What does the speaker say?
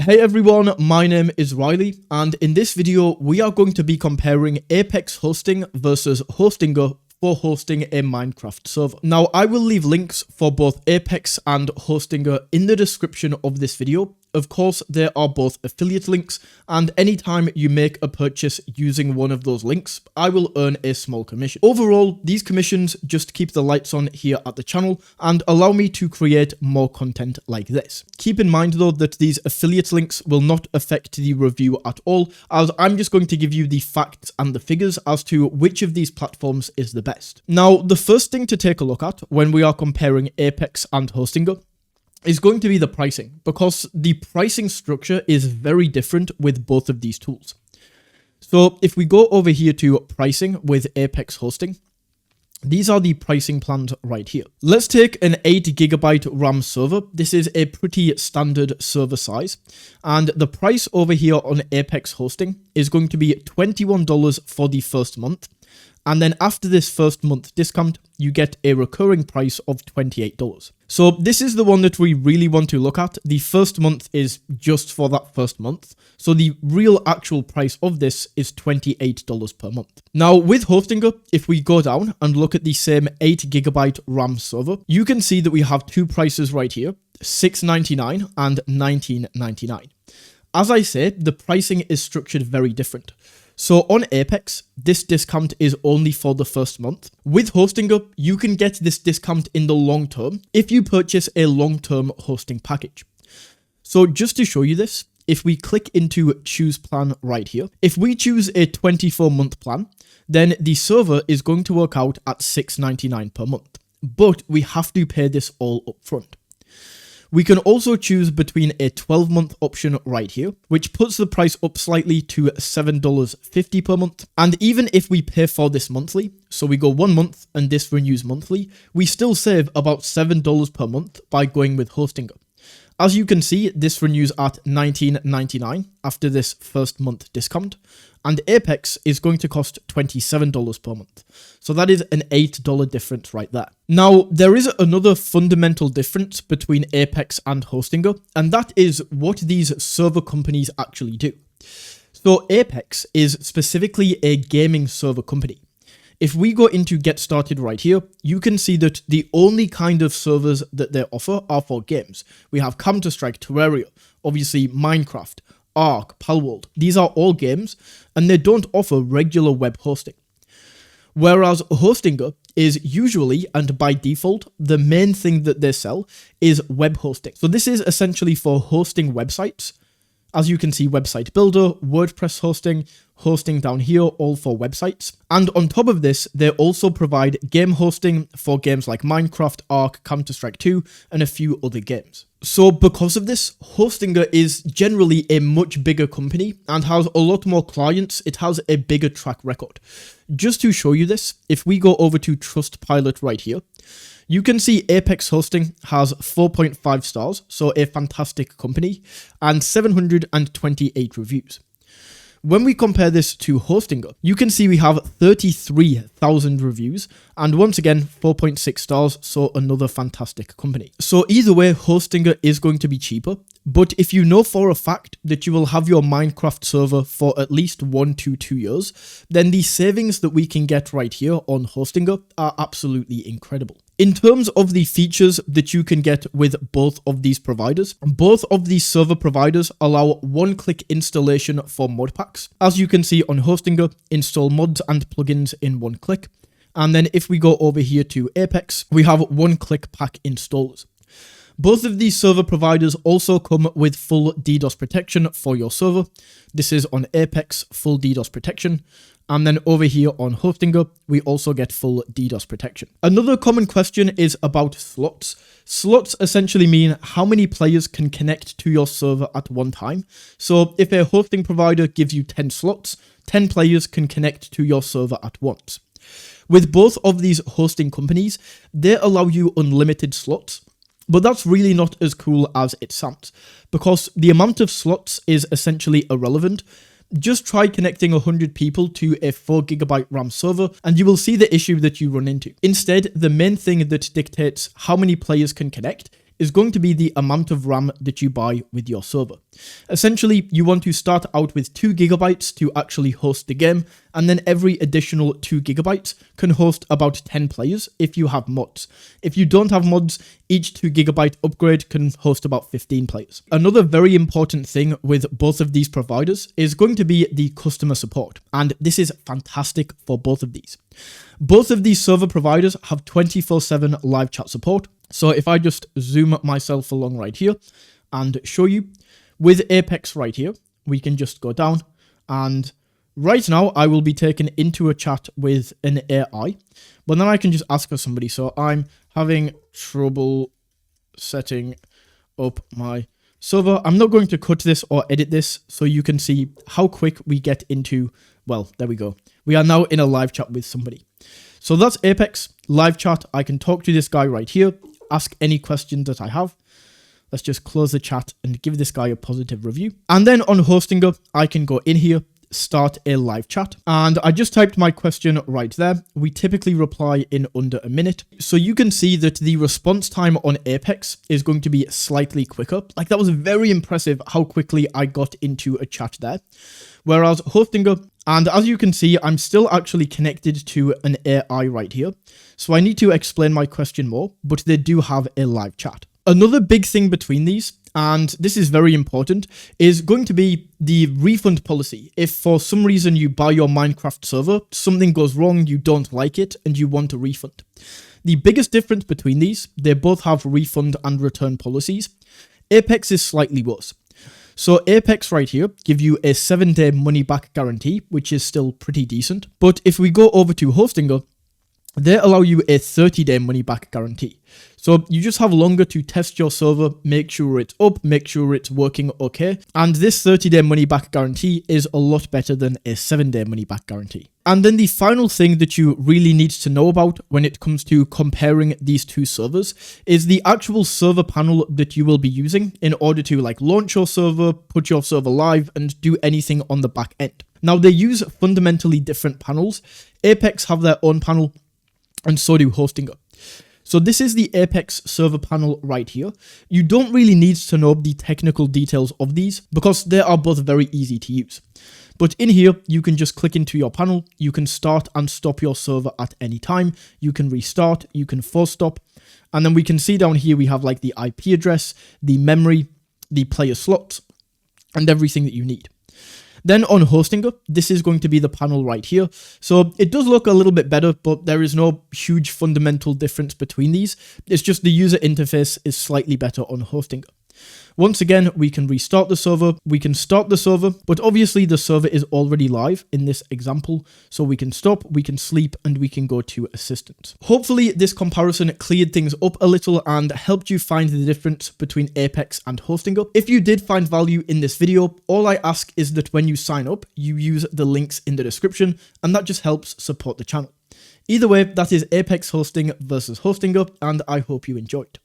Hey everyone, my name is Riley, and in this video we are going to be comparing Apex hosting versus Hostinger for hosting a Minecraft server. Now I will leave links for both Apex and Hostinger in the description of this video. Of course, there are both affiliate links, and anytime you make a purchase using one of those links, I will earn a small commission. Overall, these commissions just keep the lights on here at the channel and allow me to create more content like this. Keep in mind though that these affiliate links will not affect the review at all, as I'm just going to give you the facts and the figures as to which of these platforms is the best. Now, the first thing to take a look at when we are comparing Apex and Hostinger is going to be the pricing, because the pricing structure is very different with both of these tools. So if we go over here to pricing with Apex hosting, these are the pricing plans right here. Let's take an 8GB RAM server. This is a pretty standard server size, and the price over here on Apex hosting is going to be $21 for the first month. And then after this first month discount, you get a recurring price of $28. So this is the one that we really want to look at. The first month is just for that first month. So the real actual price of this is $28 per month. Now with Hostinger, if we go down and look at the same 8GB RAM server, you can see that we have two prices right here, $6.99 and $19.99. As I say, the pricing is structured very different. So on Apex, this discount is only for the first month. With Hostinger, you can get this discount in the long term if you purchase a long-term hosting package. So just to show you this, if we click into choose plan right here, if we choose a 24-month plan, then the server is going to work out at $6.99 per month. But we have to pay this all up front. We can also choose between a 12-month option right here, which puts the price up slightly to $7.50 per month. And even if we pay for this monthly, so we go 1 month and this renews monthly, we still save about $7 per month by going with Hostinger. As you can see, this renews at $19.99 after this first month discount, and Apex is going to cost $27 per month. So that is an $8 difference right there. Now, there is another fundamental difference between Apex and Hostinger, and that is what these server companies actually do. So Apex is specifically a gaming server company. If we go into get started right here, you can see that the only kind of servers that they offer are for games. We have Counter-Strike, Terraria, obviously Minecraft, Ark, Palworld. These are all games, and they don't offer regular web hosting. Whereas Hostinger is usually, and by default, the main thing that they sell is web hosting. So this is essentially for hosting websites. As you can see, website builder, WordPress hosting down here, all for websites. And on top of this, they also provide game hosting for games like Minecraft, Ark, Counter-Strike 2, and a few other games. So because of this, Hostinger is generally a much bigger company and has a lot more clients. It has a bigger track record. Just to show you this, if we go over to Trustpilot right here, you can see Apex Hosting has 4.5 stars, so a fantastic company, and 728 reviews. When we compare this to Hostinger, you can see we have 33,000 reviews, and once again, 4.6 stars, so another fantastic company. So either way, Hostinger is going to be cheaper, but if you know for a fact that you will have your Minecraft server for at least 1 to 2 years, then the savings that we can get right here on Hostinger are absolutely incredible. In terms of the features that you can get with both of these providers, both of these server providers allow one-click installation for mod packs. As you can see on Hostinger, install mods and plugins in one click. And then if we go over here to Apex, we have one-click pack installers. Both of these server providers also come with full DDoS protection for your server. This is on Apex, full DDoS protection. And then over here on Hostinger, we also get full DDoS protection. Another common question is about slots. Slots essentially mean how many players can connect to your server at one time. So if a hosting provider gives you 10 slots, 10 players can connect to your server at once. With both of these hosting companies, they allow you unlimited slots. But that's really not as cool as it sounds, because the amount of slots is essentially irrelevant. Just try connecting 100 people to a 4GB RAM server and you will see the issue that you run into. Instead, the main thing that dictates how many players can connect is going to be the amount of RAM that you buy with your server. Essentially, you want to start out with 2 gigabytes to actually host the game, and then every additional 2 gigabytes can host about 10 players if you have mods. If you don't have mods, each 2 gigabyte upgrade can host about 15 players. Another very important thing with both of these providers is going to be the customer support, and this is fantastic for both of these. Both of these server providers have 24/7 live chat support. So if I just zoom myself along right here and show you, with Apex right here, we can just go down, and right now I will be taken into a chat with an AI, but then I can just ask for somebody. So I'm having trouble setting up my server. I'm not going to cut this or edit this so you can see how quick we get into, well, there we go. We are now in a live chat with somebody. So that's Apex, live chat. I can talk to this guy right here, ask any questions that I have. Let's just close the chat and give this guy a positive review. And then on Hostinger, I can go in here, start a live chat. And I just typed my question right there. We typically reply in under a minute. So you can see that the response time on Apex is going to be slightly quicker. Like, that was very impressive how quickly I got into a chat there. Whereas Hostinger, and as you can see, I'm still actually connected to an AI right here. So I need to explain my question more, but they do have a live chat. Another big thing between these, and this is very important, is going to be the refund policy. If for some reason you buy your Minecraft server, something goes wrong, you don't like it, and you want a refund. The biggest difference between these, they both have refund and return policies. Apex is slightly worse. So Apex right here give you a 7-day money back guarantee, which is still pretty decent. But if we go over to Hostinger, they allow you a 30-day money back guarantee. So you just have longer to test your server, make sure it's up, make sure it's working okay. And this 30-day money back guarantee is a lot better than a 7-day money back guarantee. And then the final thing that you really need to know about when it comes to comparing these two servers is the actual server panel that you will be using in order to launch your server, put your server live, and do anything on the back end. Now, they use fundamentally different panels. Apex have their own panel, and so do Hostinger. So this is the Apex server panel right here. You don't really need to know the technical details of these because they are both very easy to use. But in here, you can just click into your panel. You can start and stop your server at any time. You can restart, you can force stop. And then we can see down here, we have the IP address, the memory, the player slots, and everything that you need. Then on Hostinger, this is going to be the panel right here. So it does look a little bit better, but there is no huge fundamental difference between these. It's just the user interface is slightly better on Hostinger. Once again, we can restart the server, we can start the server, but obviously the server is already live in this example, so we can stop, we can sleep, and we can go to assistant. Hopefully this comparison cleared things up a little and helped you find the difference between Apex and Hostinger. If you did find value in this video, all I ask is that when you sign up, you use the links in the description, and that just helps support the channel. Either way, that is Apex hosting versus Hostinger, and I hope you enjoyed.